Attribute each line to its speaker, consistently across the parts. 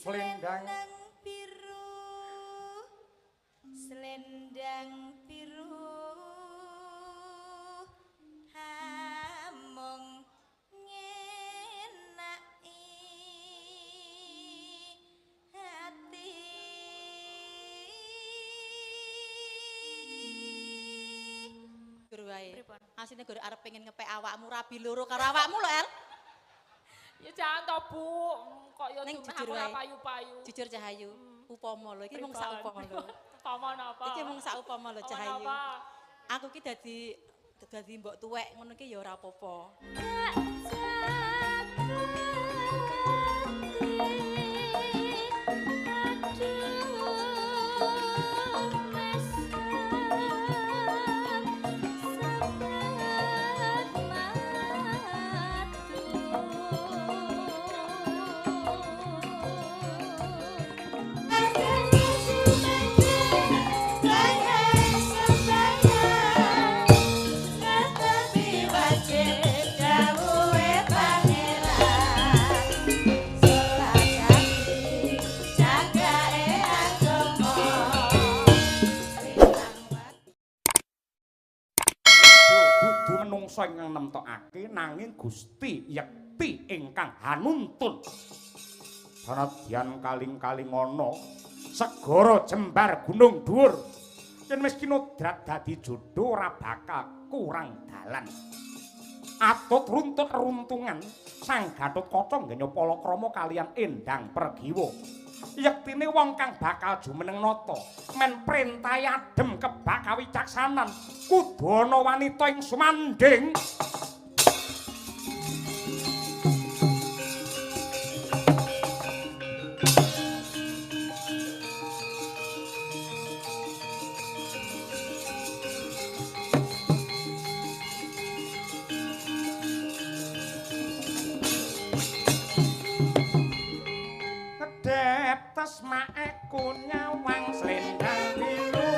Speaker 1: Selendang
Speaker 2: biru, selendang biru, hamong ngenai hati. Guru wae. Asine guru arep pengen ngepek awakmu rabi loro karo awakmu lho, El.
Speaker 3: Ya jangan toh Bu, kok ya
Speaker 2: Ning
Speaker 3: cuma
Speaker 2: jujur
Speaker 3: aku
Speaker 2: wae.
Speaker 3: payu-payu.
Speaker 2: Jujur Cahayu, upama lho iki mung sak upama lho.
Speaker 3: Upama napa?
Speaker 2: Iki mung sak upama lho Cahayu.
Speaker 3: Napa?
Speaker 2: Aku ki dadi mbok tuwek ngono ki ya ora apa-apa.
Speaker 1: menungsa ingkang nemtokake nanging Gusti yekti ingkang hanuntun. Sanadyan kaling-kaling ana segara jembar gunung dhuwur yen wis kinodrat dadi jodho ora bakal kurang dalan. Atut runtut runtungan Sang Gatotkaca nggenya palakrama kaliyan Endang Pergiwa. Yektine wong kang bakal jumeneng nata men printahe adem kebak kawicaksanan kudu ana wanita ing sumanding. Tasmaku nyawang selendang biru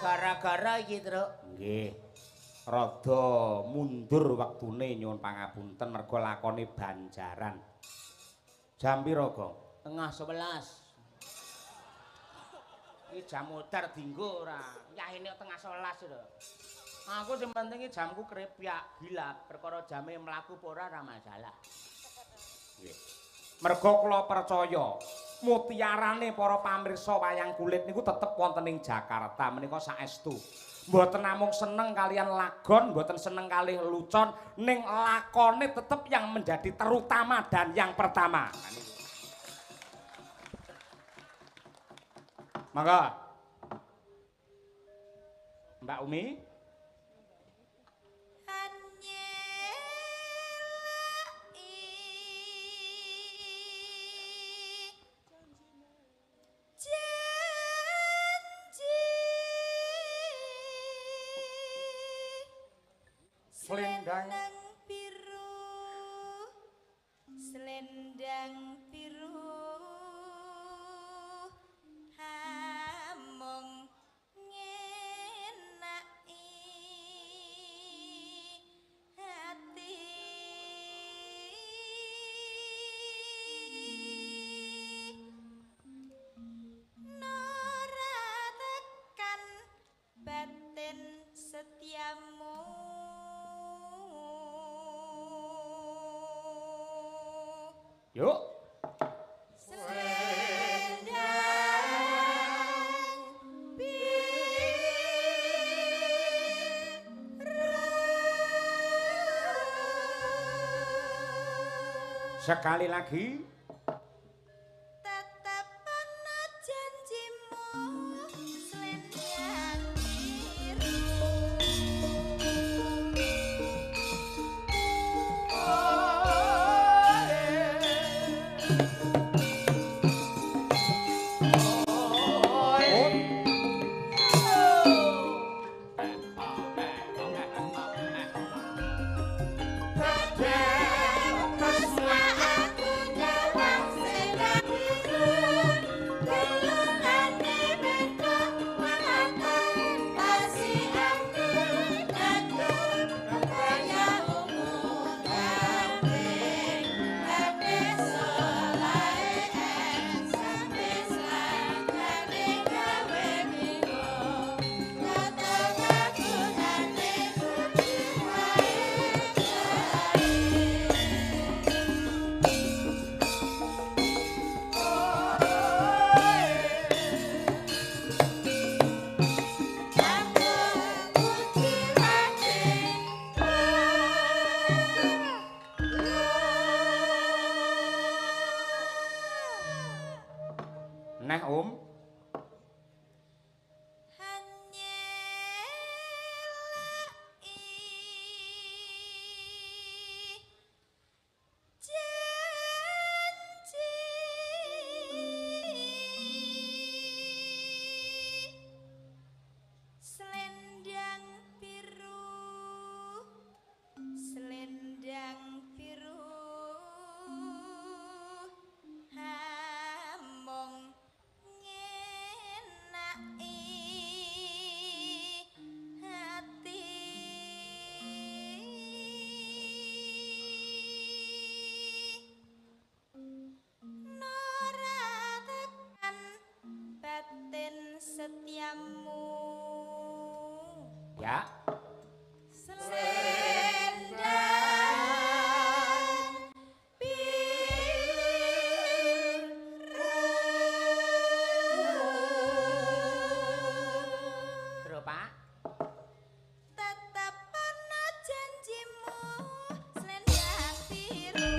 Speaker 4: gara-gara iki, Truk.
Speaker 1: nggih. Rada mundur wektune nyuwun pangapunten merga lakone banjaran. Jam pira, Gong?
Speaker 4: Tengah 11. Iki jam modar dienggo ora. Yahine tengah 11 lho. Aku sing penting iki jamku krepyak gilap perkara jame mlaku apa ora masalah.
Speaker 1: Nggih. Merga kula percaya mutiarane para pamirsa wayang kulit niku tetep wonten ing Jakarta menika saestu. Mboten namung seneng kalian lagon, mboten seneng kalih lucon, ning lakone tetep yang menjadi terutama dan yang pertama. Mangga. Mbak Umi. Selendang
Speaker 2: biru, selendang biru, hamong ngenai hati. Nora tekan batin setiamu.
Speaker 1: Yuk.
Speaker 2: Selendang biru.
Speaker 1: Sekali lagi.
Speaker 2: Tetap ana janjimu
Speaker 4: Ya.
Speaker 2: Selendang
Speaker 4: Terus, Pak.
Speaker 2: tetap ana janjimu selendang biru.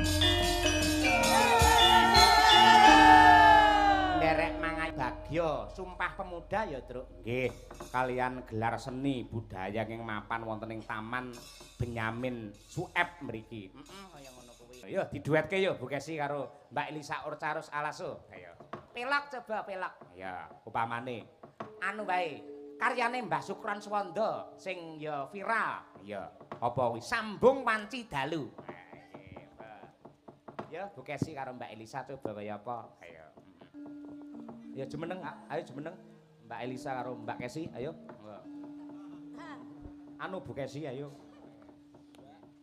Speaker 4: Nderek mangan bagya, sumpah pemuda ya, Truk.
Speaker 1: Nggih, kalian gelar seni budaya ing mapan wonten ing Taman Benyamin Sueb mriki.
Speaker 4: Kaya ngono kuwi.
Speaker 1: Yo diduetke yo Bu Kesi karo Mbak Elisa Urcarus Alaso. Ayo.
Speaker 4: Pelok coba pelok.
Speaker 1: Ya, upamane
Speaker 4: Anu bae, karyane Mbah Sukron Swanda sing ya viral.
Speaker 1: ya apa kuwi?
Speaker 4: Sambung Wanci Dalu.
Speaker 1: Ya, Bu Kesi karo Mbak Elisa coba kaya apa? Ayo. Ya jumeneng, ayo jumeneng. Mbak Elisa karo Mbak Kesi, ayo. Anu Bu Kesi, ayo.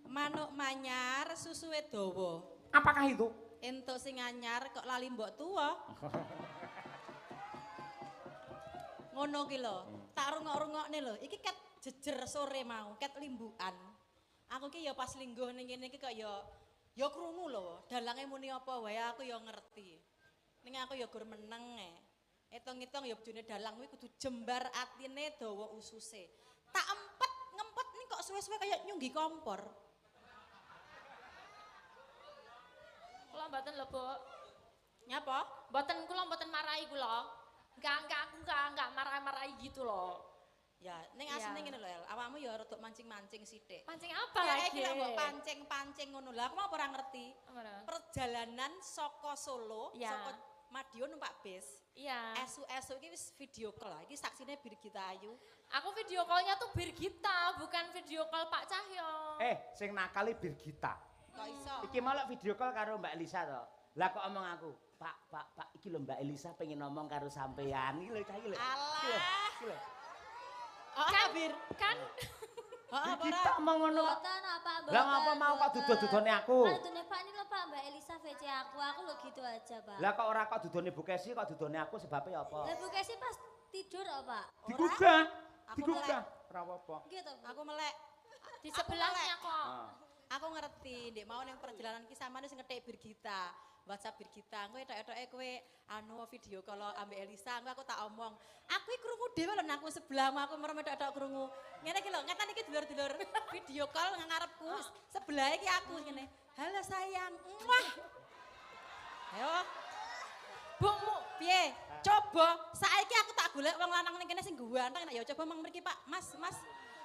Speaker 2: Manuk manyar susuwe dawa.
Speaker 1: Apakah itu?
Speaker 2: Entuk sing anyar kok lali mbok tuwa. Ngono ki lho, tak rungok-rungokne lho. Iki ket jejer sore mau, ket limbukan. Aku ki ya pas lingguh ning kene iki kok ya krungu lho. Dalange muni apa wae aku ya ngerti. Ning aku ya gur meneng e. Hitung-hitung ya bojone dalang kuwi kudu jembar atine dawa ususe. Tak ngempet ning kok suwe-suwe kaya nyunggi kompor.
Speaker 3: Kula mboten lho, Bu.
Speaker 2: Nyapa?
Speaker 3: Mboten kula mboten marahi kula. Enggak marah-marahi gitu loh.
Speaker 2: Ya, ning asline ngene lho, El. Awakmu ya rada mancing-mancing sithik.
Speaker 3: Mancing apa
Speaker 2: Ya
Speaker 3: lagi?
Speaker 2: iki lek mbok pancing-pancing ngono lho. Aku mau ora ngerti.
Speaker 3: Apa?
Speaker 2: Perjalanan saka Solo,
Speaker 3: Ya.
Speaker 2: saka Madiun numpak bis.
Speaker 3: Iya.
Speaker 2: Esu-esu iki wis video call. Iki saksine Birgita Ayu.
Speaker 3: Aku video call-nya tuh Birgita, bukan video call Pak Cahyo.
Speaker 1: Sing nakali Birgita.
Speaker 2: Kok iso?
Speaker 4: Iki malah video call karo Mbak Elisa to. Lah kok omong aku, Pak, iki lho Mbak Elisa pengen ngomong karo sampean. Iki lho cah iki lho.
Speaker 2: Alah.
Speaker 4: Iki lho.
Speaker 2: Oh,
Speaker 3: Kan,
Speaker 2: Bir.
Speaker 3: kan
Speaker 2: Heeh,
Speaker 4: Birgita omong ngono kok.
Speaker 5: Mboten apa mboten.
Speaker 4: Lah ngapa mau kok dudone aku?
Speaker 5: Dudone Pak ini lho Pak, Mbak Elisa VC aku lho gitu aja Pak.
Speaker 4: Lah kok ora kok dudone Bu Kesi kok dudone aku sebabnya apa?
Speaker 5: Lah Bu Kesi pas tidur kok Pak.
Speaker 1: Digugah.
Speaker 2: Aku
Speaker 1: Digugah. Ora apa-apa.
Speaker 5: Gitu.
Speaker 2: Aku melek.
Speaker 3: di sebelahnya kok.
Speaker 2: Aku ngerti, ndek mau ning perjalanan ki samane sing ngetik Birgita. WhatsApp Birgita, kowe etok-etoke kowe anu video kalau ambek Elisa, aku tak omong. Aku iki krungu dhewe lho nang sebelahmu, aku merem etok-etok krungu. Ngene iki lho, ngetan iki dulur-dulur video call ngarepku, sebelah iki aku ngene. Halo sayang. Wah. Ayo. Bukmu piye? Coba saiki aku tak golek wong lanang ning kene sing ganteng nek ya coba mang mriki Pak. Mas.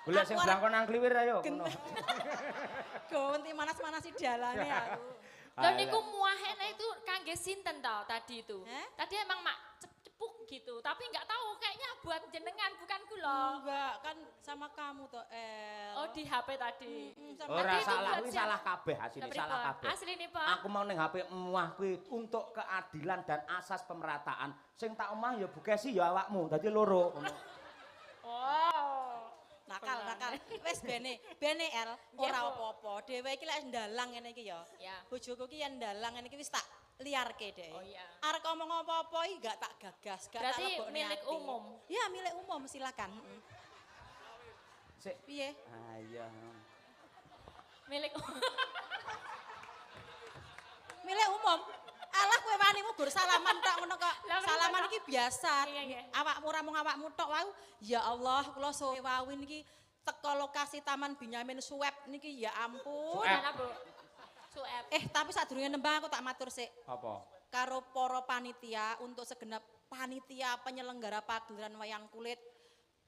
Speaker 4: Golek sing
Speaker 2: Aku arep
Speaker 4: blangkon nang kliwir ayo ngono.
Speaker 2: Ganti manas-manasi dalane aku.
Speaker 3: Lho niku muahene itu kangge sinten to tadi itu?
Speaker 2: Hah?
Speaker 3: Tadi emang mak cepuk gitu, tapi nggak tahu kayaknya buat jenengan bukan kula.
Speaker 2: Enggak, kan sama kamu toh, El.
Speaker 3: Oh di HP tadi.
Speaker 2: Sama
Speaker 4: Ora
Speaker 3: Tadi itu
Speaker 4: salah
Speaker 3: buat
Speaker 4: kuwi
Speaker 3: siapa?
Speaker 4: salah kabeh asline
Speaker 3: Lah,
Speaker 4: salah
Speaker 3: pripun?
Speaker 4: kabeh.
Speaker 3: Asli nih Pak.
Speaker 4: Aku mau ning HP emuah kuwi untuk keadilan dan asas pemerataan. Sing tak omah ya Bu Kesi ya awakmu, dadi loro ngono.
Speaker 3: Oh.
Speaker 2: nakal. Wes bene El,
Speaker 3: Nggih,
Speaker 2: ora
Speaker 3: Bu.
Speaker 2: apa-apa. Dhewe iki lek ndalang ngene iki ya.
Speaker 3: Ya.
Speaker 2: Bojoku ki yen ndalang ngene iki wis tak liarke deh.
Speaker 3: Oh iya.
Speaker 2: Arek ngomong apa-apa iki gak tak gagas, gak tak
Speaker 3: Berarti
Speaker 2: lebokne
Speaker 3: milik
Speaker 2: ati.
Speaker 3: umum?
Speaker 2: Ya, milik umum, silakan.
Speaker 4: Sik.
Speaker 2: Piye?
Speaker 4: Ayo.
Speaker 3: Milik
Speaker 2: Milik umum. Alah kowe wani gur salaman tok ngono kok.
Speaker 3: Lah, kenapa
Speaker 2: Salaman
Speaker 3: tok?
Speaker 2: iki biasa.
Speaker 3: Iya, iya.
Speaker 2: Awakmu ra mung awakmu tok wae. Ya Allah, kula suwe wawin iki teko lokasi Taman Benyamin Sueb niki ya ampun.
Speaker 3: Mana Bu? Sueb.
Speaker 2: Tapi sadurunge nembang aku tak matur sik
Speaker 1: Apa?
Speaker 2: karo para panitia untuk segenap panitia penyelenggara pagelaran wayang kulit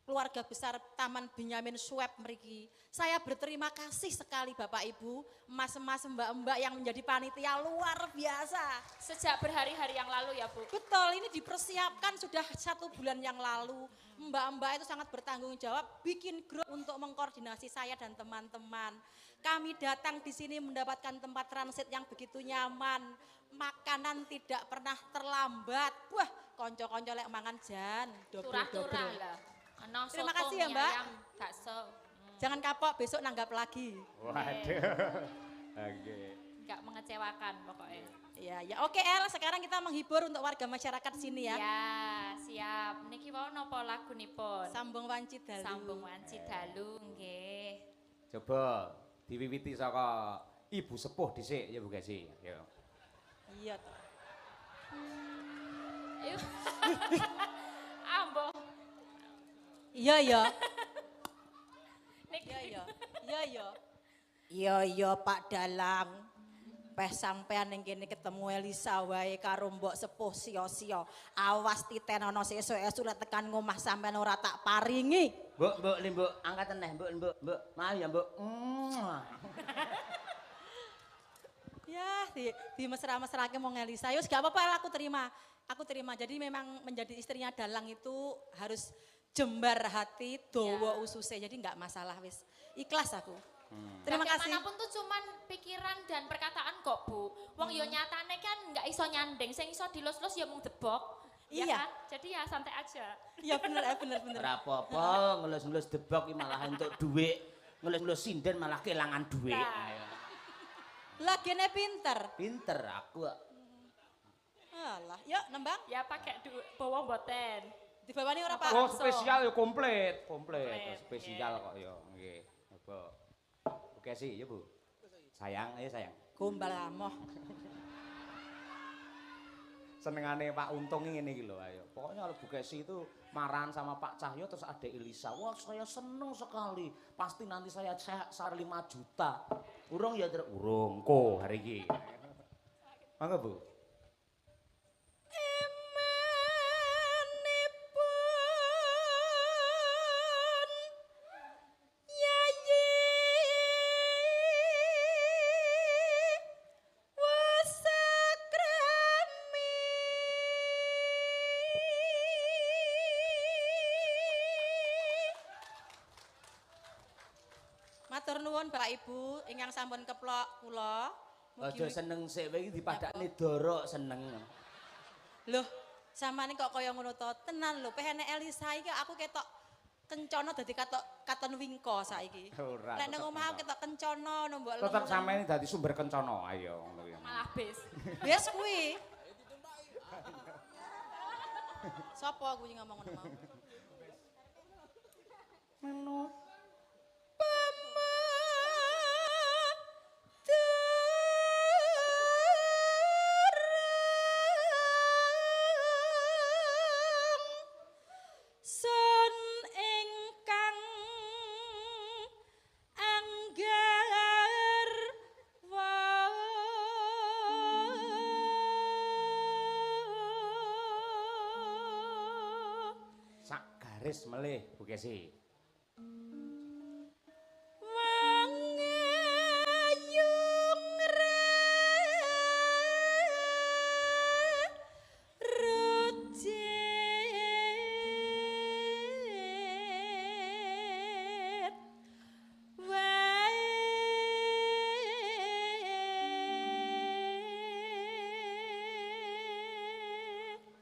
Speaker 2: keluarga besar Taman Benyamin Sueb mriki. Saya berterima kasih sekali Bapak Ibu, mas-mas, mbak-mbak yang menjadi panitia luar biasa.
Speaker 3: Sejak berhari-hari yang lalu ya Bu.
Speaker 2: Betul, ini dipersiapkan sudah 1 bulan yang lalu. Mbak-mbak itu sangat bertanggung jawab bikin grup untuk mengkoordinasi saya dan teman-teman. Kami datang di sini mendapatkan tempat transit yang begitu nyaman. Makanan tidak pernah terlambat. Wah, konco-konco lek mangan jan,
Speaker 3: Turah-turah
Speaker 2: dobro-dobro.
Speaker 3: lah. Ana
Speaker 2: Terima
Speaker 3: soto,
Speaker 2: kasih ya,
Speaker 3: mie
Speaker 2: Mbak.
Speaker 3: ayam, bakso.
Speaker 2: Jangan kapok, besok nanggap lagi.
Speaker 1: Waduh. Oke.
Speaker 3: gak mengecewakan pokoknya.
Speaker 2: Ya, ya oke El, sekarang kita menghibur untuk warga masyarakat sini ya.
Speaker 3: Ya, siap. Niki wau napa lagunipun?
Speaker 2: Sambung wanci dalu.
Speaker 3: Sambung wanci dalu nggih.
Speaker 1: Coba diwiwiti saka ibu sepuh dhisik ya Bu Gesi. Ya.
Speaker 2: Iya toh.
Speaker 3: Ayo. Ambo.
Speaker 2: Iya ya.
Speaker 3: Niki.
Speaker 2: Iya ya. Iya ya. Iya ya Pak Dalang. Peh sampean ning kene ketemu Elisa wae karo mbok sepuh sia-sia. Awas titenono sesuk-esuk lek tekan ngomah sampean ora tak paringi.
Speaker 4: Mbok, Mbok, angkat neh, Mbok. Maaf ya, Mbok.
Speaker 2: Ya, di mesra-mesrake mong Elisa. Yus gak apa-apa El, aku terima. Aku terima. Jadi memang menjadi istrinya Dalang itu harus jembar hati, dawa ususe. Jadi enggak masalah wis. Ikhlas aku. Terima kasih.
Speaker 3: Bagaimanapun tuh cuman pikiran dan perkataan kok Bu. Wong yo nyatane kan nggak iso nyandeng, sing iso dilus-lus ya mung debok. Ya
Speaker 2: Iya.
Speaker 3: kan? Jadi ya santai aja.
Speaker 2: Iya bener, bener.
Speaker 4: Ora apa-apa, ngelus-ngelus debok iki malah entuk dhuwit. Ngelus-ngelus sinden malah kelangan dhuwit.
Speaker 3: Nah.
Speaker 2: Lagine pinter.
Speaker 4: Pinter aku.
Speaker 2: Alah, yuk nembang.
Speaker 3: Ya pakai bawa mboten.
Speaker 2: Dibawani ora Pak?
Speaker 1: Oh, spesial ya komplit.
Speaker 3: Komplit,
Speaker 1: Spesial kok ya. Nggih. Coba. Bu Gesi ya Bu. Sayang, ayo sayang.
Speaker 2: Gombal amoh.
Speaker 1: Senengane Pak Untung ngene iki lho ayo. Pokoknya kalau Bu Gesi itu marahan sama Pak Cahyo terus ada Elisa. Wah, saya seneng sekali. Pasti nanti saya 5 juta. Urung ya, urung ko hari iki. Mangga Bu.
Speaker 2: Matur nuwun Bapak Ibu ingkang sampun keplok kula.
Speaker 4: Aja seneng sik wae iki dipadakne dorok seneng.
Speaker 2: Loh, samane kok kaya ngono to? Tenan lho, pehene Elisa iki aku ketok kencana dadi katon wingko saiki.
Speaker 1: Ora.
Speaker 2: Lek nang omah aku ketok kencana mbok
Speaker 1: Tetep sampeyan dadi sumber kencana. Ayo ngono kuwi.
Speaker 3: Malah bis.
Speaker 2: Wes kuwi. Sopo kuwi ngomong ngono mau?
Speaker 1: Menut garis melih Bu Gesi.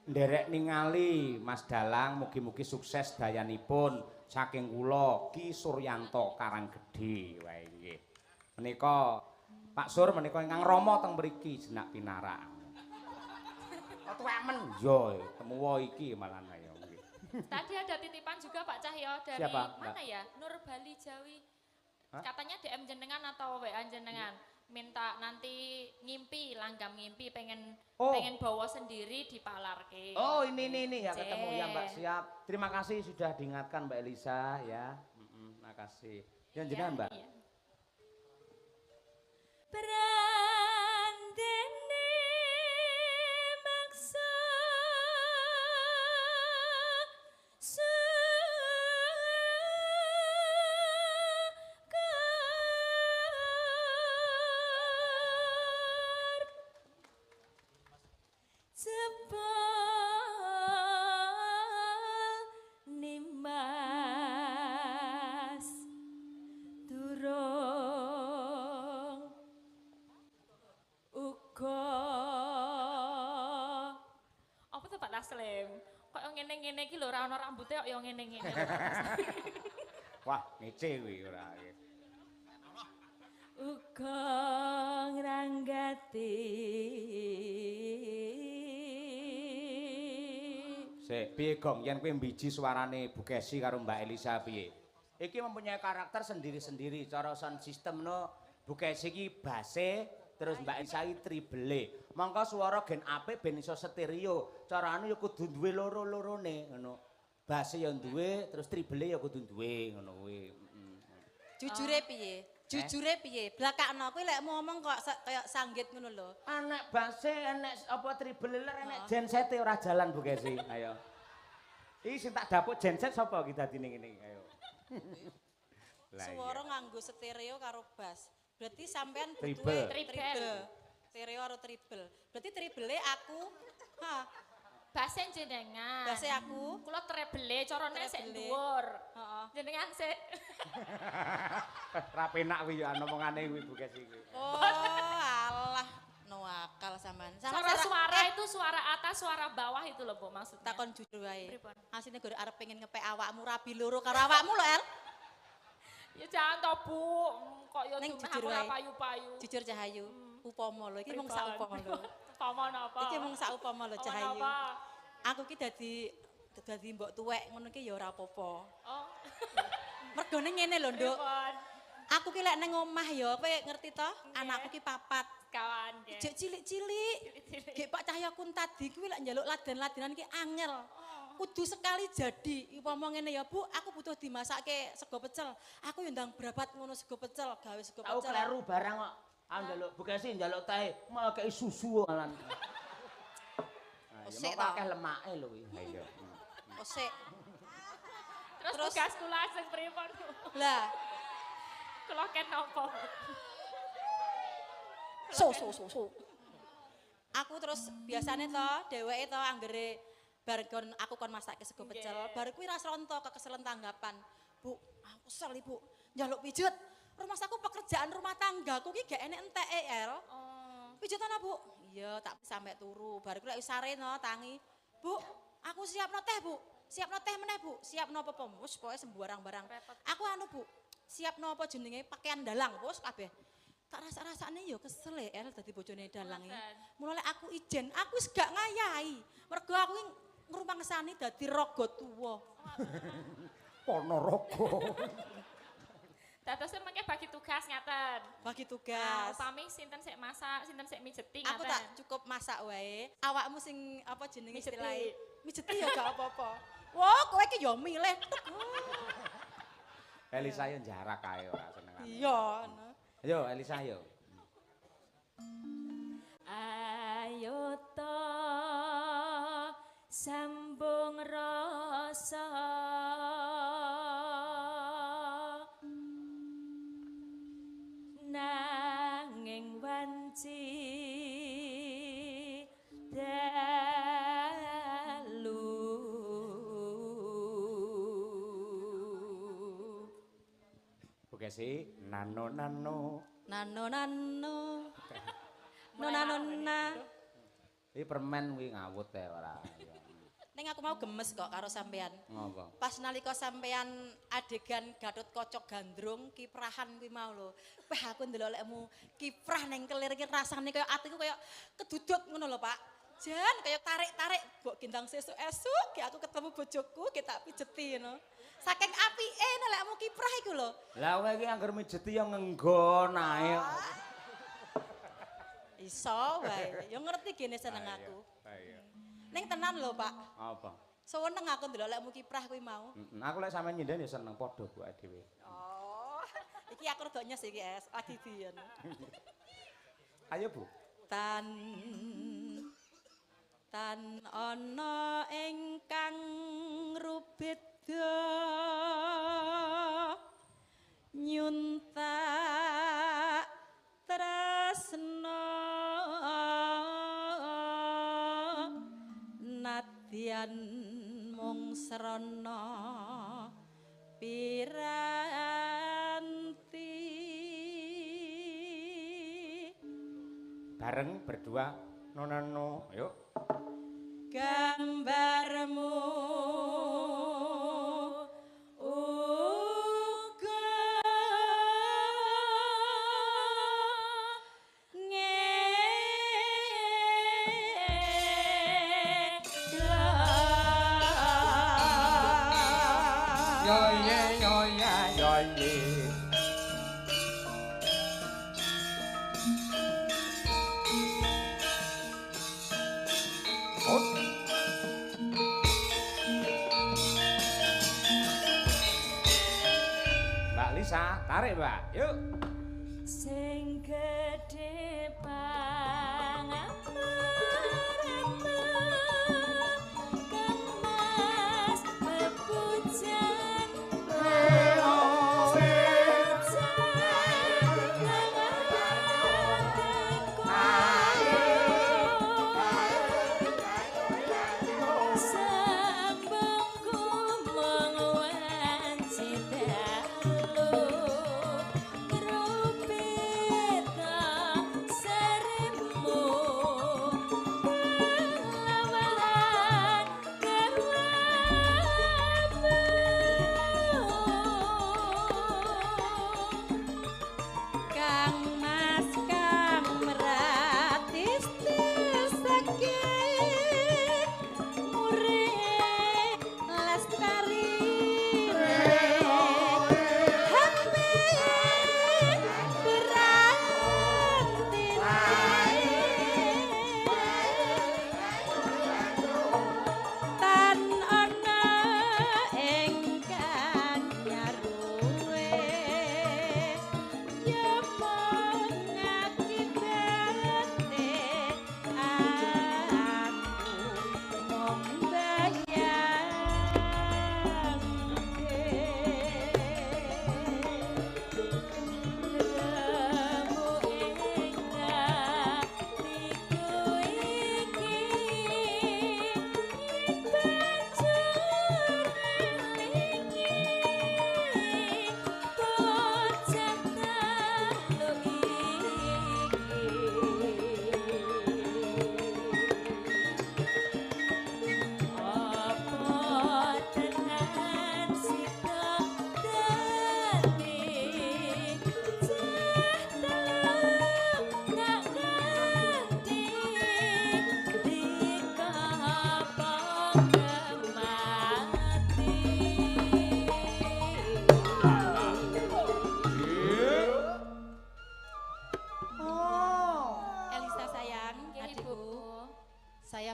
Speaker 1: Nderek ningali Mas Dalang mugi-mugi sukses dayanipun saking kula Ki Suryanto Karanggedhe wae nggih. Menika Pak Sur menika ingkang rama teng mriki jenak pinarak. Tuwemen yo temu iki malah ayo nggih.
Speaker 3: Tadi ada titipan juga Pak Cahyo dari
Speaker 1: Siapa,
Speaker 3: mana
Speaker 1: Mbak?
Speaker 3: ya? Nur Bali Jawi.
Speaker 1: Hah?
Speaker 3: Katanya DM jenengan atau WA jenengan. Minta nanti ngimpi, langgam ngimpi pengen bawa sendiri dipalarke.
Speaker 4: Oh ini ya
Speaker 3: Cek.
Speaker 4: ketemu ya Mbak siap. Terima kasih sudah diingatkan Mbak Elisa ya.
Speaker 1: Makasih. Yang jenengan Mbak.
Speaker 3: Iya.
Speaker 5: Brandene maksa Cepol nimas durung uga
Speaker 3: Apa tuh Pak Taslim? Kok yang ngene-ngene iki lho ora ana rambutnya kok yang ngene-ngene.
Speaker 1: Wah, ngece kuwi ora.
Speaker 3: uga ngranggati
Speaker 4: Sik, piye Gong yen kowe mbiji suarane Bu Kesi karo Mbak Elisa piye? Iki mempunyai karakter sendiri-sendiri. Cara sound system no Bu Kesi iki base terus Mbak Elisa iki triple. Mangka swara gen apik ben iso stereo. Carane ya kudu duwe loro-lorone ngono. Base ya duwe terus triple ya kudu duwe ngono kuwi.
Speaker 2: Jujure piye? Jujure piye? Blakakno kowe lek ngomong kok kaya sanggit ngono lho.
Speaker 4: Anek base, enek apa triple enek genset ora jalan Bu Kesi. Ayo. Iki sing tak dapuk genset sapa iki dadine ngene iki ayo.
Speaker 2: Suara nganggo stereo karo bass. Berarti sampean
Speaker 4: Triple.
Speaker 2: triple. Stereo karo triple. Berarti triple aku. Ha,
Speaker 3: base jenengan.
Speaker 2: base aku.
Speaker 3: Kula treble carane sik
Speaker 2: Treble.
Speaker 3: dhuwur.
Speaker 2: Heeh.
Speaker 3: Jenengan sik
Speaker 4: Ra penak kuwi ya omongane kuwi Bu Kesi kuwi.
Speaker 2: Oh, alah, no akal sampean.
Speaker 3: suara itu suara atas, suara bawah itu loh Bu maksudnya.
Speaker 2: takon jujur wae.
Speaker 3: Pripun?
Speaker 2: Asline gore arep pengen ngepek awakmu rabi loro karo awakmu lho, El.
Speaker 3: Ya jangan toh Bu, kok yo
Speaker 2: Ning
Speaker 3: cuma
Speaker 2: jujur
Speaker 3: aku ora
Speaker 2: wae.
Speaker 3: payu-payu.
Speaker 2: Jujur Cahayu, upama lho, iki mung sak upama lho.
Speaker 3: Upama napa?
Speaker 2: Iki mung sak upama lho
Speaker 3: Upama
Speaker 2: Cahayu.
Speaker 3: napa?
Speaker 2: Aku ki dadi mbok tuwek ngono ki ya ora apa-apa.
Speaker 3: Oh.
Speaker 2: Mergone ngene lho, Nduk.
Speaker 3: Pripun?
Speaker 2: Aku ki lek nang omah ya, kowe ngerti to? Anakku ki papat.
Speaker 3: Kawan nggih.
Speaker 2: Jek cilik-cilik. Gek Pak Cahyaku tadi kuwi lek njaluk laden-ladenan ki angel. Kudu sekali jadi. Upama ngene ya, Bu, aku butuh dimasakke sego pecel. Aku yo ndang berabat ngono sego pecel, gawe sego
Speaker 4: Tahu
Speaker 2: pecel.
Speaker 4: kleru barang kok. Ah njaluk Bu Kesi njaluk teh, malah kei susu malan.
Speaker 2: Osek
Speaker 4: Ya
Speaker 2: ta.
Speaker 4: akeh lemake lho kuwi. Ha iya.
Speaker 2: Osek.
Speaker 3: Terus
Speaker 2: Terus-
Speaker 3: tugas kula sing pripun?
Speaker 2: Lah,
Speaker 3: Kula ken napa?
Speaker 2: so. Aku terus biasane to, dheweke to anggere bar aku kon masakke sego pecel, bar kuwi ras ronto kekeselen tanggapan. Bu, aku kesel Ibu, njaluk pijet. Rumah aku pekerjaan rumah tanggaku ki gak enek enteke, El.
Speaker 3: Oh.
Speaker 2: Pijetan Bu? Iya, tak sampe turu. Bar kuwi lek wis sare no tangi. Bu, aku siapno teh, Bu. Siapno teh meneh, Bu. Siapno apa-apa? Wis pokoke sembarang-barang.
Speaker 3: Repot.
Speaker 2: Aku anu, Bu. Siapno apa jenenge pakaian dalang, wis kabeh. Tak rasa-rasane ya kesel El dadi bojone dalang iki.
Speaker 3: Ngoten.
Speaker 2: Mulane aku ijen, aku wis gak ngayahi. Mergo aku ki ngrumangsani dadi raga tuwa.
Speaker 1: Ponorogo.
Speaker 3: Dados mengke bagi tugas ngaten.
Speaker 2: Bagi
Speaker 3: Nah,
Speaker 2: tugas.
Speaker 3: upami sinten sik masak, sinten sik mijeti
Speaker 2: Aku
Speaker 3: ngaten.
Speaker 2: tak cukup masak wae. Awakmu sing apa jenenge
Speaker 3: Mijeti.
Speaker 2: istilahnya? Mijeti ya gak apa-apa. Wah, kowe ki ya milih.
Speaker 4: Elisa yo jarak ae ora senengane.
Speaker 2: Iya. no.
Speaker 4: Ayo Elisa yo.
Speaker 3: Ayo to sambung rasa nanging wanci dalu.
Speaker 4: Bu Kesi,
Speaker 1: Nano nano.
Speaker 2: Nano. Nona.
Speaker 4: iki permen kuwi ngawut teh ora.
Speaker 2: Ning aku mau gemes kok karo sampean.
Speaker 4: Ngopo?
Speaker 2: Pas nalika sampean adegan Gatot Kocok Gandrung kiprahan kuwi mau lho. Wah aku ndelok lekmu kiprah ning kelir iki rasane kaya atiku kaya kedudut ngono lho, Pak. Jan kaya tarik-tarik mbok gendang sesuk-esuk ki aku ketemu bojoku ki tak pijeti ngono. Saking apike nek lekmu kiprah iku lho.
Speaker 4: Lah kowe iki anggere mijeti yo ngenggon ae.
Speaker 2: Iso wae. Ya ngerti gene seneng aku.
Speaker 4: Ayo.
Speaker 2: Ning tenan lho, Pak.
Speaker 4: Apa?
Speaker 2: Seneng aku ndelok lekmu kiprah kuwi mau.
Speaker 4: Aku lek sampean nyinden ya seneng padha Bu dhewe.
Speaker 2: Oh. Iki aku rada nyes iki, Es. Lagi diyen.
Speaker 4: Ayo Bu.
Speaker 2: Tan ana ingkang rubeda nyuntak tresna nadyan mung srana piranti.
Speaker 1: Bareng berdua. Nonano. Yuk.
Speaker 2: Gambarmu uga
Speaker 1: yo ye yo ya yo ye. Mbak Lisa, tarik Mbak, yuk.
Speaker 3: Sing gedhe pangamarana kang mas bepujan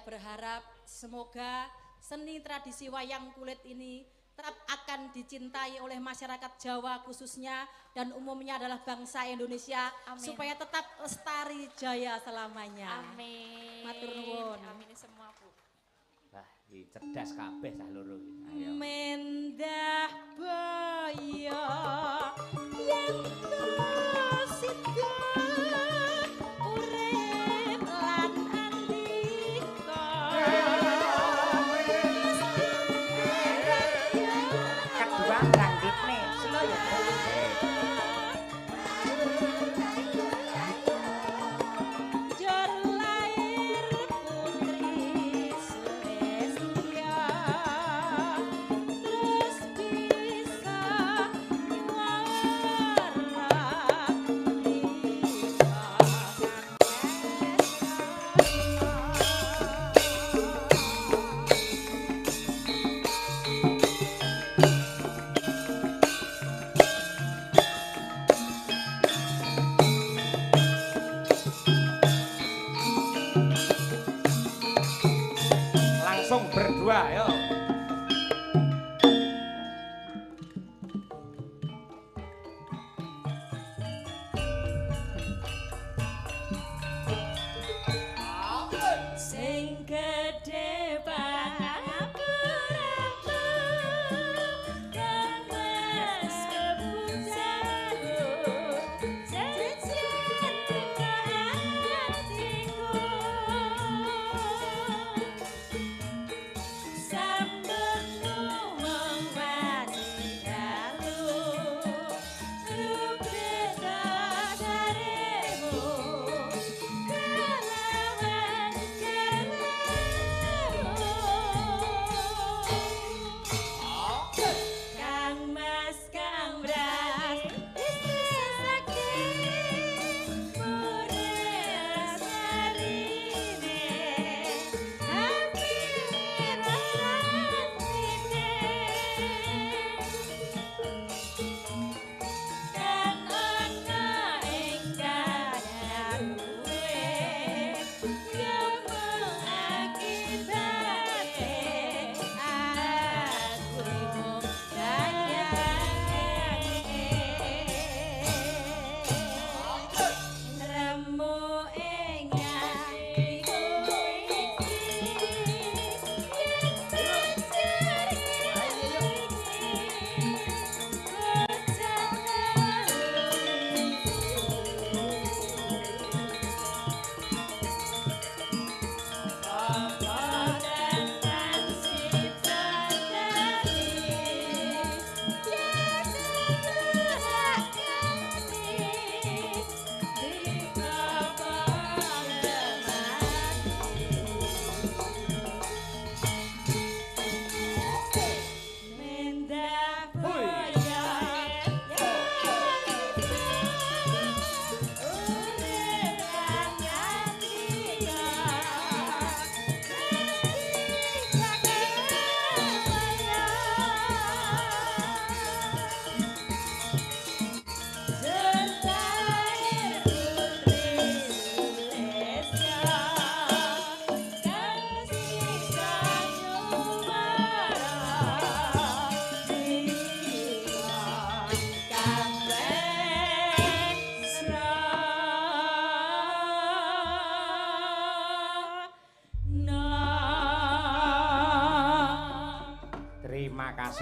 Speaker 2: berharap semoga seni tradisi wayang kulit ini tetap akan dicintai oleh masyarakat Jawa khususnya dan umumnya adalah bangsa Indonesia. Amin. Supaya tetap lestari jaya selamanya.
Speaker 3: Amin.
Speaker 2: Matur nuwun.
Speaker 3: Amin semua Bu.
Speaker 4: Wah, iki cerdas kabeh cah loro iki. Ayo.
Speaker 2: Mendah boyo yen sida urip lan andika
Speaker 1: Kedua ganditne sila ya.
Speaker 2: jor lair putri Sulestia terus bisa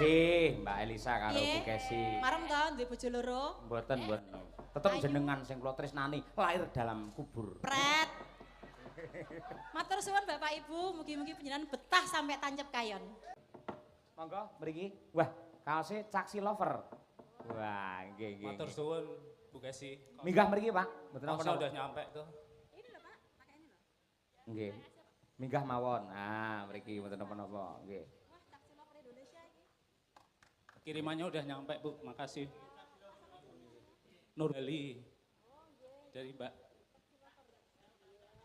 Speaker 4: Kesi, Mbak Elisa karo Bu Kesi.
Speaker 2: Marem to duwe bojo loro?
Speaker 4: Mboten. Tetep jenengan sing kula tresnani lahir dalam kubur.
Speaker 2: Pret. Matur suwun Bapak Ibu, mugi-mugi panjenengan betah sampai tancep kayon.
Speaker 4: Monggo mriki. Wah, kaose Caksi Lover. Wah, nggih.
Speaker 6: Matur suwun Bu Kesi.
Speaker 4: Minggah mriki, Pak. Mboten
Speaker 6: Kaosnya
Speaker 4: napa-napa.
Speaker 6: udah nyampe tuh.
Speaker 4: Nggih. Minggah mawon. Nah, mriki mboten napa-napa. Nggih.
Speaker 6: Kirimannya udah nyampe Bu, makasih. Nur Bali. Dari Mbak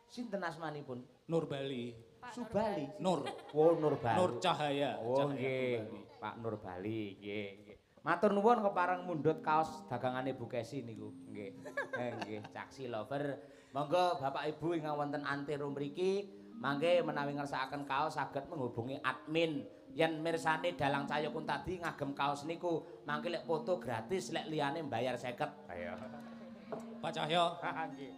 Speaker 4: Sinten asmanipun?
Speaker 6: Nur Bali.
Speaker 4: Subali.
Speaker 6: Nur.
Speaker 4: Oh, Nur Bali.
Speaker 6: Nur Cahaya.
Speaker 4: Oh,
Speaker 6: Cahaya
Speaker 4: nggih.
Speaker 6: Nur Bali.
Speaker 4: Pak Nur Bali, nggih. Matur nuwun kepareng mundhut kaos dagangane Bu Kesi niku. Nggih. Nggih, Caksi Lover. Monggo Bapak Ibu ingkang wonten antero mriki, mangke menawi ngersakaken kaos saged menghubungi admin. Yen mirsani Dalang Cahya Kuntadi ngagem kaos niku, mangke lek foto gratis, lek liyane mbayar 50. Ayo.
Speaker 6: Pak Cahyo,
Speaker 4: Nggih.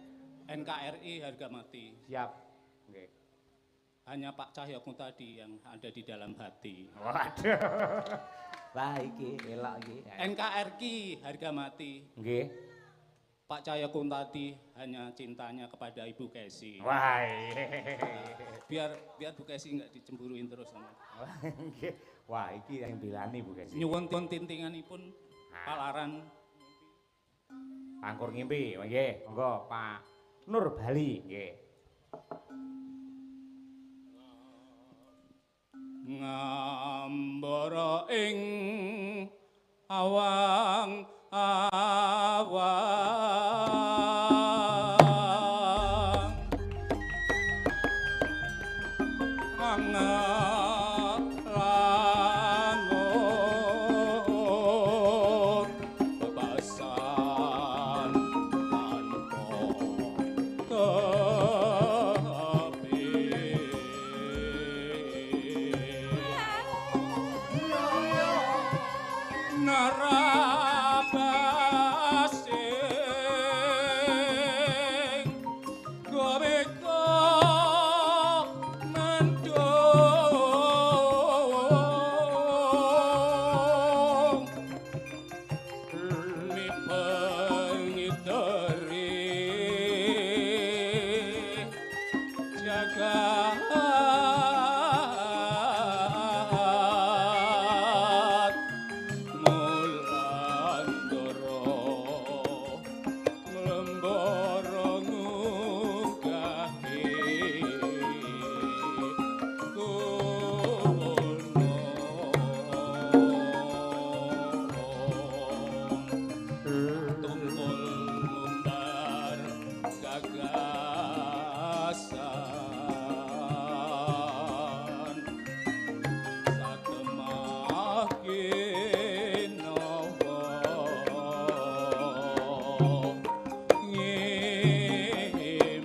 Speaker 6: NKRI harga mati.
Speaker 4: Siap. Nggih.
Speaker 6: Hanya Pak Cahyo Kuntadi yang ada di dalam hati.
Speaker 4: Waduh. Wah iki elok iki.
Speaker 6: NKRI harga mati.
Speaker 4: Nggih.
Speaker 6: Pak Cahyo Kuntadi hanya cintanya kepada Ibu Kesi.
Speaker 4: Wah.
Speaker 6: Biar Bu Kesi nggak dicemburuin terus sama.
Speaker 4: Nggih. Wah, iki yang bilani Bu Kesi.
Speaker 6: Nyuwun tintinganipun palaran
Speaker 4: Angkur ngimpi, nggih. Monggo Pak Nur Bali, nggih.
Speaker 6: ngambara ing awang-awang langut bebasan tanpa narabasing goweka mendung mipengi teri jagat Mulandara nglembara ngunggahi gunung tumpul mumbar gagasan satemah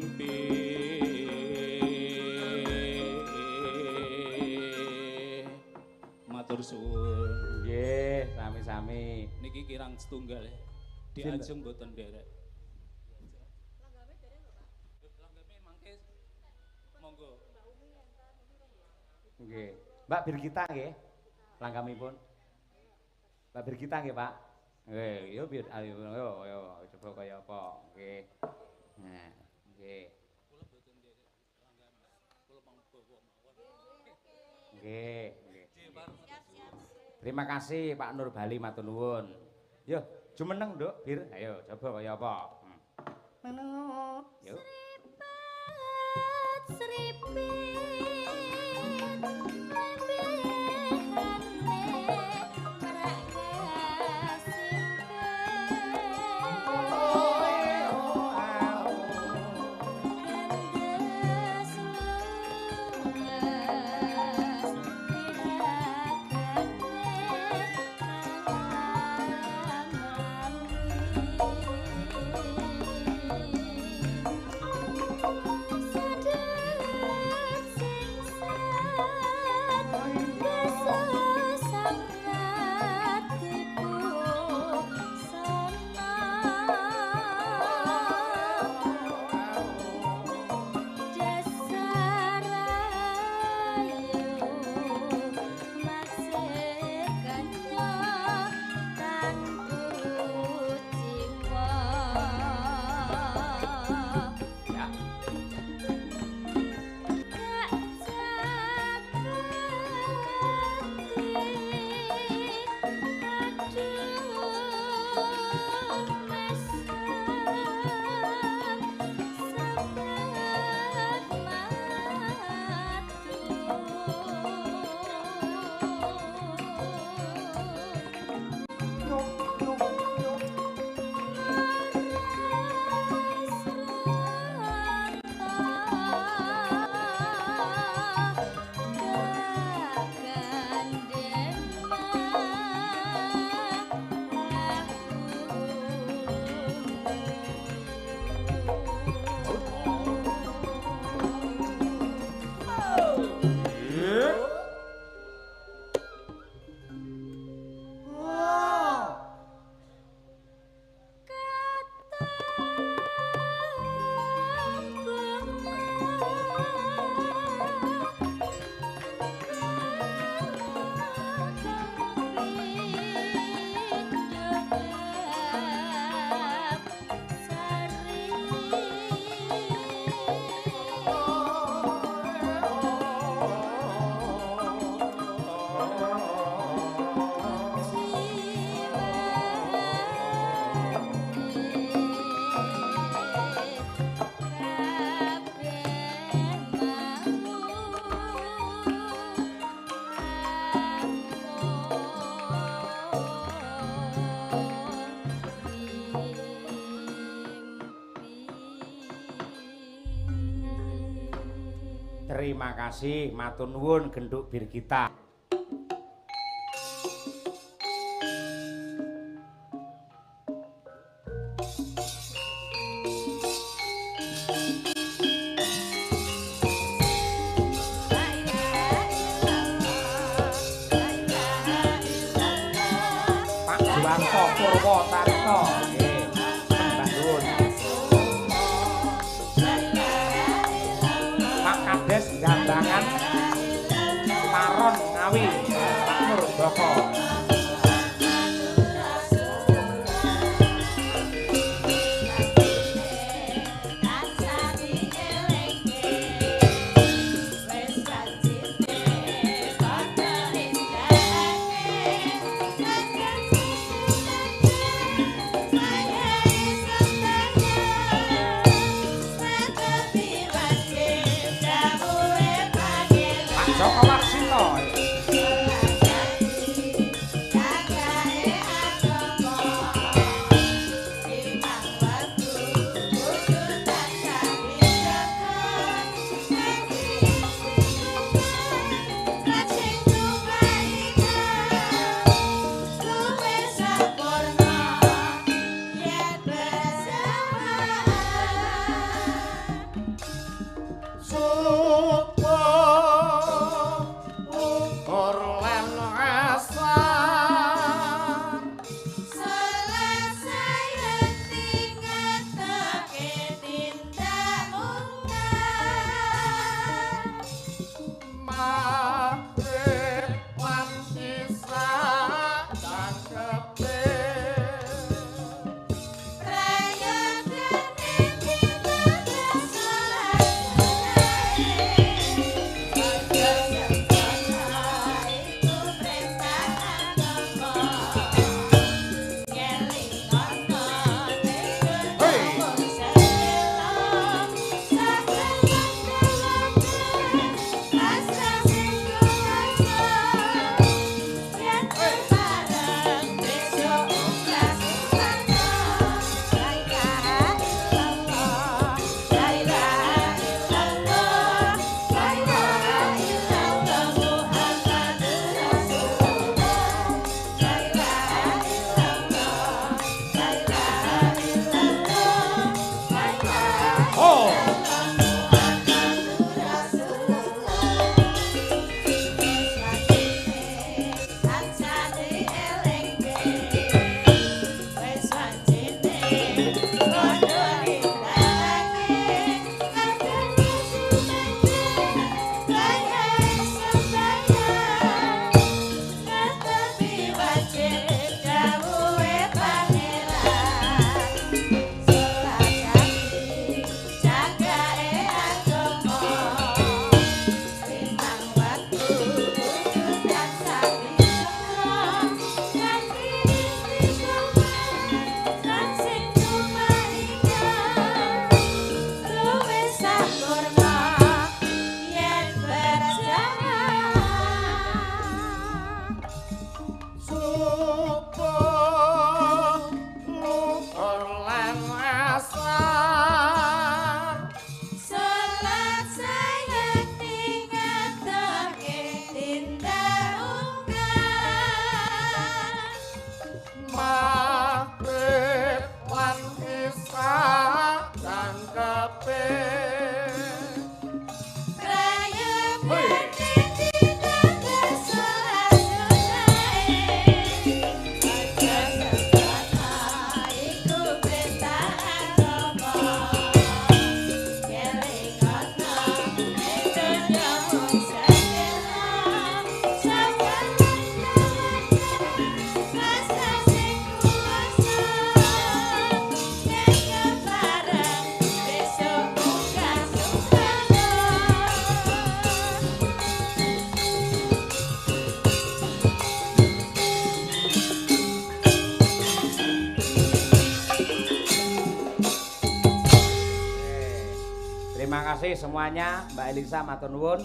Speaker 6: ngimpi matur suwun
Speaker 4: Nggih, sami-sami.
Speaker 6: niki kirang setunggal ya diajeng boten derek langgame mangke monggo
Speaker 4: Nggih. Mbak Birgita nggih. Langgamipun. Mbak Birgita nggih, Pak. Nggih, yo biar ayo coba kaya apa. Nggih. Nah, nggih. Nggih, nggih. Terima kasih Pak Nur Bali matur nuwun. Yo, jumeneng, Nduk, Bir. Ayo coba kaya apa. Menut. Yo.
Speaker 5: Sadar
Speaker 4: Terima kasih, matur nuwun genduk bir kita. Pak Juwanto Purwotarto. Nggih, Mbak Nuwun. Pak Kades Gambangan Paron Ngawi Pak Murboko. Pak Joko Warsito. Terima kasih semuanya, Mbak Elisa matur nuwun.